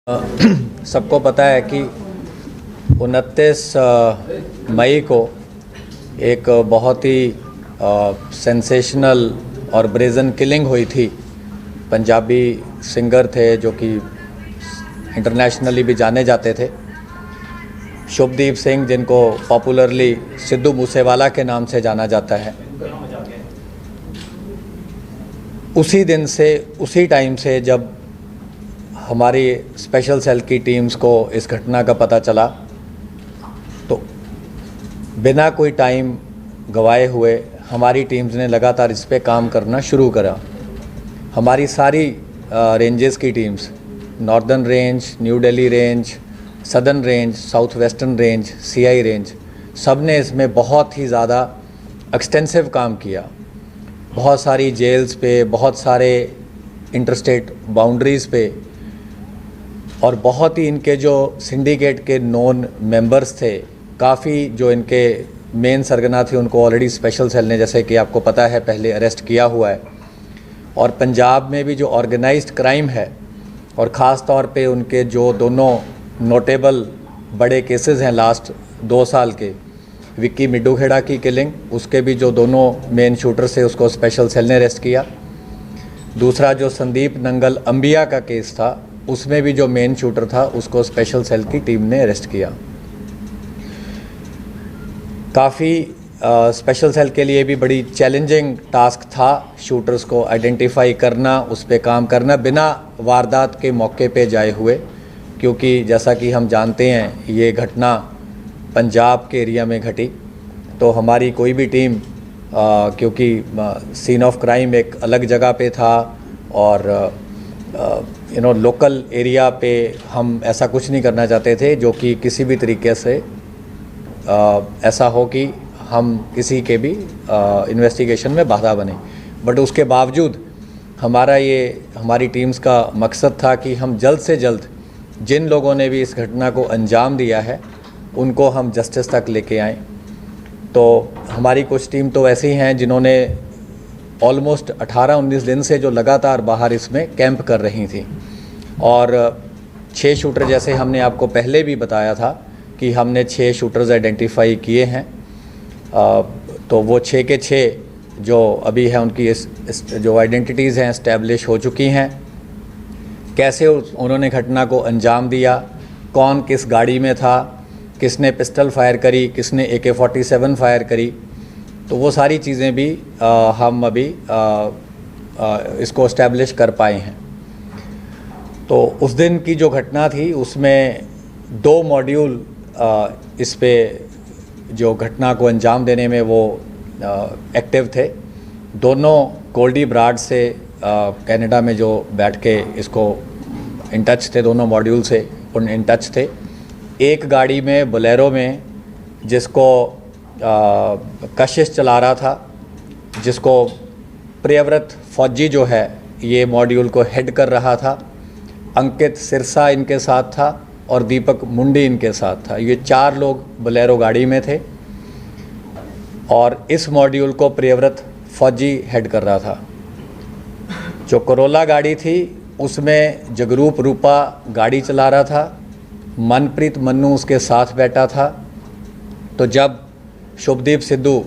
सबको पता है कि 29 मई को एक बहुत ही सेंसेशनल और ब्रेजन किलिंग हुई थी। पंजाबी सिंगर थे जो कि इंटरनेशनली भी जाने जाते थे, शुभदीप सिंह, जिनको पॉपुलरली सिद्धू मूसेवाला के नाम से जाना जाता है। उसी दिन से, उसी टाइम से जब हमारी स्पेशल सेल की टीम्स को इस घटना का पता चला, तो बिना कोई टाइम गवाए हुए हमारी टीम्स ने लगातार इस पे काम करना शुरू करा। हमारी सारी रेंजेस की teams, northern range, new Delhi range, southern range, south western range, CI range, सब ने इसमें बहुत ही ज़्यादा एक्सटेंसिव काम किया। बहुत सारी जेल्स पे, बहुत सारे इंटरस्टेट बाउंड्रीज़ पे, और बहुत ही इनके जो सिंडिकेट के नॉन मेंबर्स थे, काफ़ी जो इनके मेन सरगना थे, उनको ऑलरेडी स्पेशल सेल ने, जैसे कि आपको पता है, पहले अरेस्ट किया हुआ है। और पंजाब में भी जो ऑर्गेनाइज्ड क्राइम है, और ख़ास तौर पे उनके जो दोनों नोटेबल बड़े केसेस हैं लास्ट 2 साल के, विक्की मिड्डूखेड़ा की किलिंग, उसके भी जो दोनों मेन शूटर्स थे उसको स्पेशल सेल ने अरेस्ट किया। दूसरा जो संदीप नंगल अंबिया का केस था, उसमें भी जो मेन शूटर था उसको स्पेशल सेल की टीम ने अरेस्ट किया। काफ़ी स्पेशल सेल के लिए भी बड़ी चैलेंजिंग टास्क था शूटर्स को आइडेंटिफाई करना, उस पर काम करना बिना वारदात के मौके पे जाए हुए, क्योंकि जैसा कि हम जानते हैं ये घटना पंजाब के एरिया में घटी। तो हमारी कोई भी टीम, क्योंकि सीन ऑफ क्राइम एक अलग जगह पे था और लोकल एरिया पे हम ऐसा कुछ नहीं करना चाहते थे जो कि किसी भी तरीके से ऐसा हो कि हम किसी के भी इन्वेस्टिगेशन में बाधा बने। बट उसके बावजूद हमारी टीम्स का मकसद था कि हम जल्द से जल्द जिन लोगों ने भी इस घटना को अंजाम दिया है उनको हम जस्टिस तक लेके आएँ। तो हमारी कुछ टीम तो ऐसी हैं जिन्होंने ऑलमोस्ट 18-19 दिन से जो लगातार बाहर इसमें कैंप कर रही थी, और 6 शूटर, जैसे हमने आपको पहले भी बताया था कि हमने 6 शूटर्स आइडेंटिफाई किए हैं। तो वो 6 के 6 जो अभी है उनकी जो आइडेंटिटीज़ हैं इस्टेब्लिश हो चुकी हैं। कैसे उन्होंने घटना को अंजाम दिया, कौन किस गाड़ी में था, किसने पिस्टल फायर करी, किसने AK-47 फायर करी, तो वो सारी चीज़ें भी हम अभी इसको इस्टेब्लिश कर पाए हैं। तो उस दिन की जो घटना थी उसमें 2 मॉड्यूल इस पे जो घटना को अंजाम देने में वो एक्टिव थे। दोनों गोल्डी ब्राड से कनाडा में जो बैठ के इसको इन टच थे, दोनों मॉड्यूल से इन टच थे। एक गाड़ी में बोलेरो में जिसको कशिश चला रहा था, जिसको प्रियव्रत फौजी जो है ये मॉड्यूल को हेड कर रहा था, अंकित सिरसा इनके साथ था और दीपक मुंडी इनके साथ था। ये 4 लोग बोलेरो गाड़ी में थे और इस मॉड्यूल को प्रियव्रत फौजी हेड कर रहा था। जो करोला गाड़ी थी उसमें जगरूप रूपा गाड़ी चला रहा था, मनप्रीत मन्नू उसके साथ बैठा था। तो जब शुभदीप सिद्धू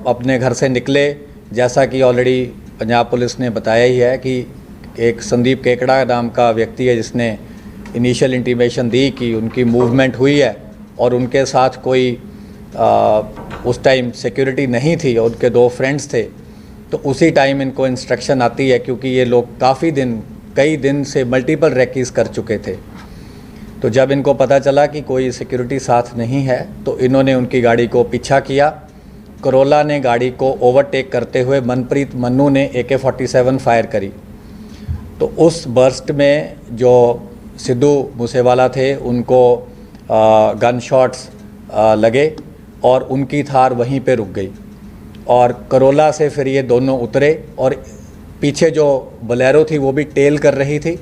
अपने घर से निकले, जैसा कि ऑलरेडी पंजाब पुलिस ने बताया ही है कि एक संदीप केकड़ा नाम का व्यक्ति है जिसने इनिशियल इंटीमेशन दी कि उनकी मूवमेंट हुई है और उनके साथ कोई उस टाइम सिक्योरिटी नहीं थी और उनके 2 फ्रेंड्स थे। तो उसी टाइम इनको इंस्ट्रक्शन आती है, क्योंकि ये लोग कई दिन से मल्टीपल रेकीज कर चुके थे। तो जब इनको पता चला कि कोई सिक्योरिटी साथ नहीं है तो इन्होंने उनकी गाड़ी को पीछा किया। करोला ने गाड़ी को ओवरटेक करते हुए मनप्रीत मन्नू ने AK-47 फायर करी। तो उस बर्स्ट में जो सिद्धू मूसेवाला थे उनको गन शॉट्स लगे और उनकी थार वहीं पे रुक गई। और करोला से फिर ये दोनों उतरे और पीछे जो बोलेरो थी वो भी टेल कर रही थी,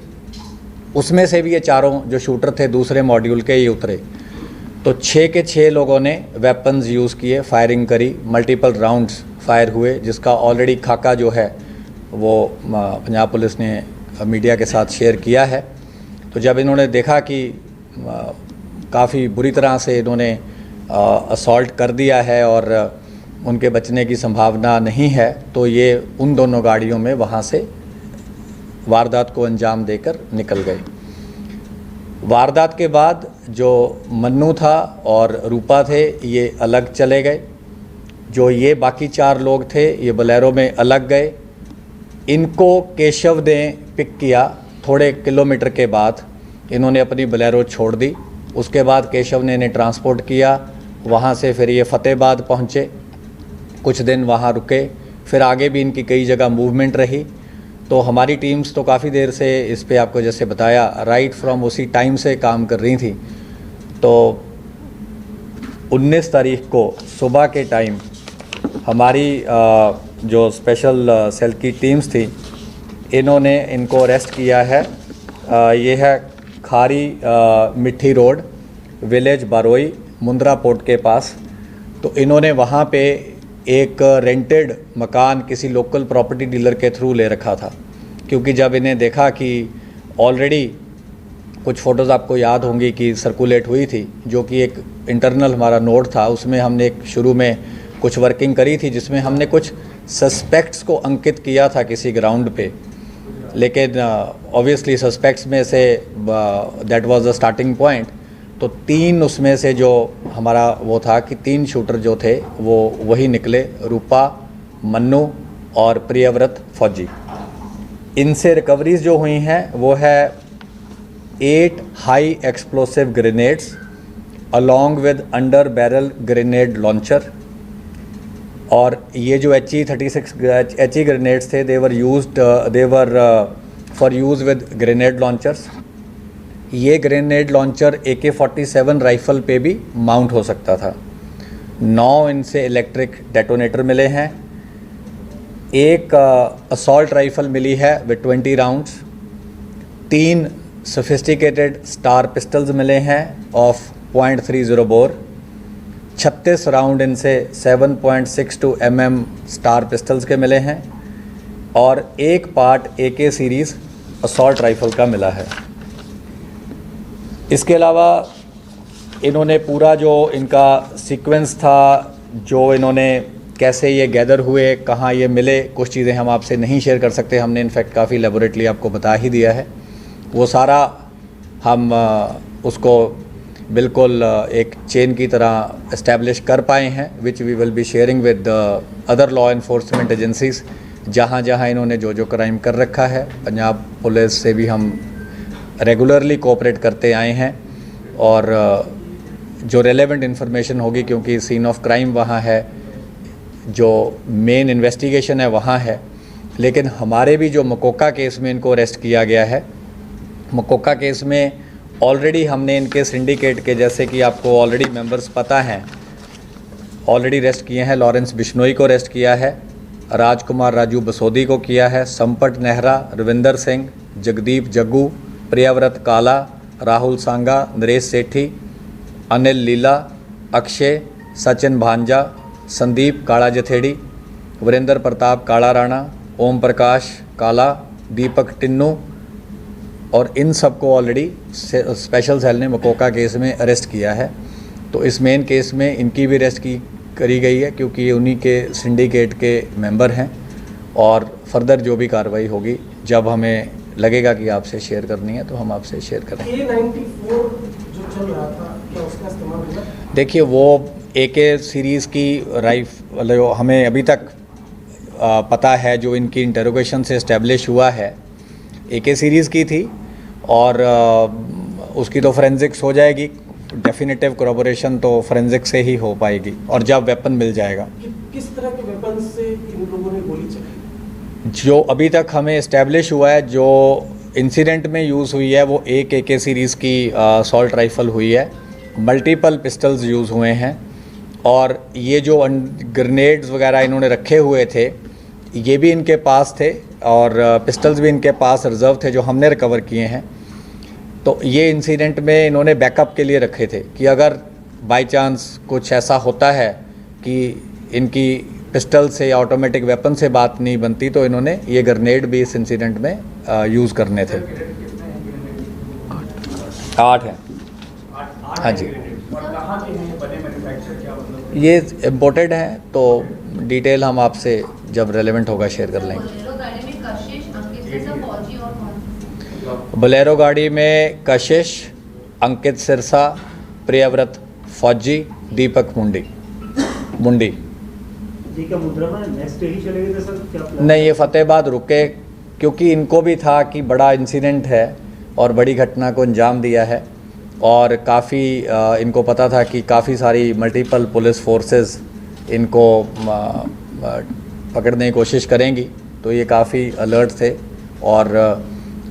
उसमें से भी ये 4 जो शूटर थे दूसरे मॉड्यूल के, ये उतरे। तो 6 के 6 लोगों ने वेपन्स यूज़ किए, फायरिंग करी, मल्टीपल राउंड्स फायर हुए, जिसका ऑलरेडी खाका जो है वो पंजाब पुलिस ने मीडिया के साथ शेयर किया है। तो जब इन्होंने देखा कि काफ़ी बुरी तरह से इन्होंने असॉल्ट कर दिया है और उनके बचने की संभावना नहीं है, तो ये उन दोनों गाड़ियों में वहाँ से वारदात को अंजाम देकर निकल गए। वारदात के बाद जो मन्नू था और रूपा थे ये अलग चले गए। जो ये बाकी 4 लोग थे ये बोलेरो में अलग गए। इनको केशव ने पिक किया। थोड़े किलोमीटर के बाद इन्होंने अपनी बोलेरो छोड़ दी। उसके बाद केशव ने इन्हें ट्रांसपोर्ट किया। वहाँ से फिर ये फतेहाबाद पहुँचे, कुछ दिन वहाँ रुके, फिर आगे भी इनकी कई जगह मूवमेंट रही। तो हमारी टीम्स तो काफ़ी देर से इस पे आपको जैसे बताया राइट फ्रॉम उसी टाइम से काम कर रही थी। तो 19 तारीख को सुबह के टाइम हमारी जो स्पेशल सेल की टीम्स थी इन्होंने इनको अरेस्ट किया है। ये है खारी मिट्टी रोड, विलेज बारोई, मुंद्रा पोर्ट के पास। तो इन्होंने वहाँ पे एक रेंटेड मकान किसी लोकल प्रॉपर्टी डीलर के थ्रू ले रखा था, क्योंकि जब इन्हें देखा कि ऑलरेडी कुछ फ़ोटोज़ आपको याद होंगी कि सर्कुलेट हुई थी, जो कि एक इंटरनल हमारा नोट था, उसमें हमने एक शुरू में कुछ वर्किंग करी थी जिसमें हमने कुछ सस्पेक्ट्स को अंकित किया था किसी ग्राउंड पे। लेकिन ऑब्वियसली सस्पेक्ट्स में say that was the starting point. तो 3 उसमें से जो हमारा वो था कि 3 शूटर जो थे वो वही निकले, रूपा, मन्नू और प्रियव्रत फौजी। इनसे रिकवरीज जो हुई हैं वो है 8 high explosive grenades along with under barrel grenade launcher. और ये जो HE-36 ग्रेनेड्स थे they were for use with grenade launchers. ये ग्रेनेड लॉन्चर AK-47 राइफ़ल पे भी माउंट हो सकता था। 9 इनसे इलेक्ट्रिक डेटोनेटर मिले हैं। एक असॉल्ट राइफ़ल मिली है with 20 rounds. 3 sophisticated star pistols मिले हैं ऑफ .30 बोर। 36 राउंड इनसे 7.62 mm स्टार पिस्टल्स के मिले हैं और एक part AK series assault rifle का मिला है। इसके अलावा इन्होंने पूरा जो इनका सीक्वेंस था, जो इन्होंने कैसे ये गैदर हुए, कहाँ ये मिले, कुछ चीज़ें हम आपसे नहीं शेयर कर सकते। हमने इनफैक्ट काफ़ी लेबोरेटली आपको बता ही दिया है। वो सारा हम उसको बिल्कुल एक चेन की तरह इस्टेब्लिश कर पाए हैं, which we will be sharing with other law enforcement agencies. जहाँ जहाँ इन्होंने जो जो क्राइम कर रखा है, पंजाब पुलिस से भी हम रेगुलरली कोऑपरेट करते आए हैं और जो रेलेवेंट इन्फॉर्मेशन होगी, क्योंकि सीन ऑफ क्राइम वहाँ है, जो मेन इन्वेस्टिगेशन है वहाँ है। लेकिन हमारे भी जो मकोका केस में इनको अरेस्ट किया गया है, मकोका केस में ऑलरेडी हमने इनके सिंडिकेट के, जैसे कि आपको ऑलरेडी मेंबर्स पता हैं, ऑलरेडी अरेस्ट किए हैं। लॉरेंस बिश्नोई को अरेस्ट किया है, राजकुमार राजू बसोदी को किया है, संपट नेहरा, रविंदर सिंह, जगदीप जग्गू, प्रियव्रत काला, राहुल सांगा, नरेश सेठी, अनिल लीला, अक्षय, सचिन भांजा, संदीप काला जथेड़ी, वीरेंद्र प्रताप काला राणा, ओम प्रकाश काला, दीपक टिन्नू, और इन सबको ऑलरेडी स्पेशल सेल ने मकोका केस में अरेस्ट किया है। तो इस मेन केस में इनकी भी अरेस्ट करी गई है, क्योंकि ये उन्हीं के सिंडिकेट के मेंबर हैं। और फर्दर जो भी कार्रवाई होगी, जब हमें लगेगा कि आपसे शेयर करनी है तो हम आपसे शेयर करेंगे। A-94 जो चल रहा था, क्या उसका इस्तेमाल हुआ? देखिए, वो AK सीरीज़ की राइफल हमें अभी तक पता है, जो इनकी इंटरोगेशन से इस्टेब्लिश हुआ है, AK सीरीज़ की थी। और उसकी तो फोरेंसिक्स हो जाएगी, डेफिनेटिव corroboration तो फोरेंसिक से ही हो पाएगी, और जब वेपन मिल जाएगा। किस तरह के वेपन से इन लोगों ने गोली चलाई? जो अभी तक हमें इस्टेब्लिश हुआ है, जो इंसिडेंट में यूज़ हुई है, वो एक AK सीरीज़ की असॉल्ट राइफ़ल हुई है। मल्टीपल पिस्टल्स यूज़ हुए हैं, और ये जो ग्रेनेड्स वगैरह इन्होंने रखे हुए थे, ये भी इनके पास थे, और पिस्टल्स भी इनके पास रिज़र्व थे जो हमने रिकवर किए हैं। तो ये इंसिडेंट में इन्होंने बैकअप के लिए रखे थे कि अगर बाय चांस कुछ ऐसा होता है कि इनकी पिस्टल से या ऑटोमेटिक वेपन से बात नहीं बनती, तो इन्होंने ये ग्रेनेड भी इस इंसिडेंट में यूज़ करने थे। 8 हैं। हाँ जी, और कहाँ के हैं बने मैन्युफैक्चर क्या मतलब? ये इम्पोर्टेड हैं, तो डिटेल हम आपसे जब रेलेवेंट होगा शेयर कर लेंगे। बोलेरो गाड़ी में कशिश, अंकित सिरसा, फौजी और कौन? बोलेरो गाड़ी में कशिश, अंकित सिरसा, प्रियव्रत फौजी, दीपक मुंडी। जी क्या मुद्रा में नेक्स्ट डे ही चले गए थे सर, क्या प्लान? नहीं, ये फतेहाबाद रुके क्योंकि इनको भी था कि बड़ा इंसिडेंट है और बड़ी घटना को अंजाम दिया है, और काफ़ी इनको पता था कि काफ़ी सारी मल्टीपल पुलिस फोर्सेस इनको पकड़ने की कोशिश करेंगी, तो ये काफ़ी अलर्ट थे और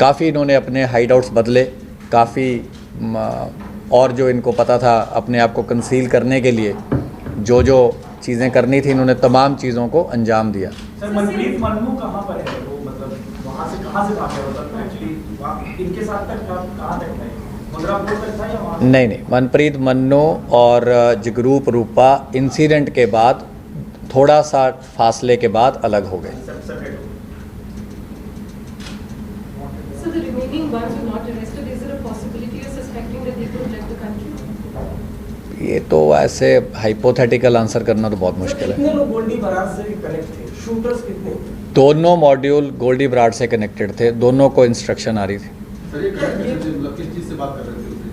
काफ़ी इन्होंने अपने हाइड आउट्स बदले, काफ़ी और जो इनको पता था अपने आप को कंसील करने के लिए जो जो चीज़ें करनी थी, इन्होंने तमाम चीज़ों को अंजाम दिया। सर मनप्रीत मन्नू कहाँ पर है वो, मतलब वहाँ से कहाँ से भागे, मतलब एक्चुअली इनके साथ तक कहाँ तक है, मुद्रापुर तक था या वहाँ? नहीं, मनप्रीत मन्नू और जगरूप रूपा इंसिडेंट के बाद थोड़ा सा फासले के बाद अलग हो गए। So the remaining ones who are not arrested, is there a possibility of suspecting that they could have left the country? ये तो ऐसे हाइपोथेटिकल आंसर करना तो बहुत मुश्किल है। कितने लोग गोल्डी बरार से कनेक्ट थे, शूटर्स कितने थे? दोनों मॉड्यूल गोल्डी ब्राड से कनेक्टेड थे, दोनों को इंस्ट्रक्शन आ रही थी। सर ये मतलब किस चीज़ से बात कर रहे थे उसे,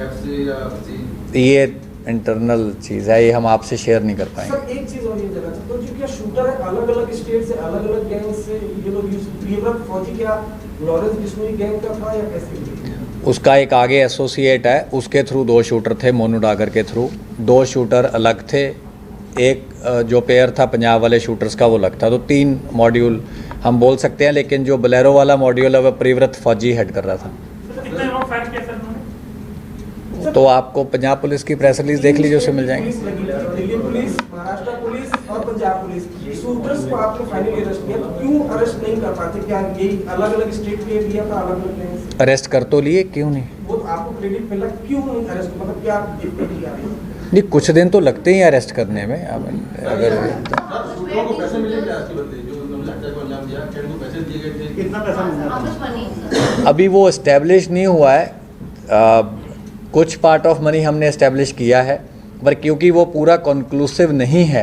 ऐप से या किसी? ये इंटरनल चीज़ है, ये हम आपसे शेयर नहीं कर पाएंगे। सर एक चीज और ये जानना चाहता हूँ, जो क्या शूटर है अलग अलग स्टेट से अलग अलग गैंग से ये लोग प्रियव्रत फौजी क्या लॉरेंस बिश्नोई गैंग का था या कैसे? उसका एक आगे एसोसिएट है, उसके थ्रू 2 शूटर थे, मोनू डागर के थ्रू 2 शूटर अलग थे, एक जो पेयर था पंजाब वाले शूटर्स का वो अलग था, तो 3 मॉड्यूल हम बोल सकते हैं, लेकिन जो बोलेरो वाला मॉड्यूल है वह प्रियव्रत फौजी हेड कर रहा था। कितने लोग फायर किया सर उन्होंने? तो आपको पंजाब पुलिस की प्रेस रिलीज देख लीजिए, उससे मिल जाएंगे। पुलिस लगी थी, दिल्ली पुलिस, महाराष्ट्र पुलिस और पंजाब पुलिस, शूटर्स को आपने फाइनली अरेस्ट किया, तो क्यों अरेस्ट नहीं कर पाते? क्या यही अलग अलग स्टेट के दिया था, अलग अलग गैंग से? अरेस्ट कर तो लिए, क्यों नहीं? वो आपको क्रेडिट मिला, क्यों नहीं अरेस्ट, मतलब क्या डिफरेंट किया? नहीं, कुछ दिन तो लगते ही अरेस्ट करने में। अगर शूटरों को पैसे मिले क्या इसके बदले, जो उन्होंने हत्या को अंजाम दिया, क्या उनको पैसे दिए गए थे? कितना पैसा मिला? How much money? अभी वो इस्टेब्लिश नहीं हुआ है, कुछ पार्ट ऑफ मनी हमने इस्टेब्लिश किया है, पर क्योंकि वो पूरा कंक्लूसिव नहीं है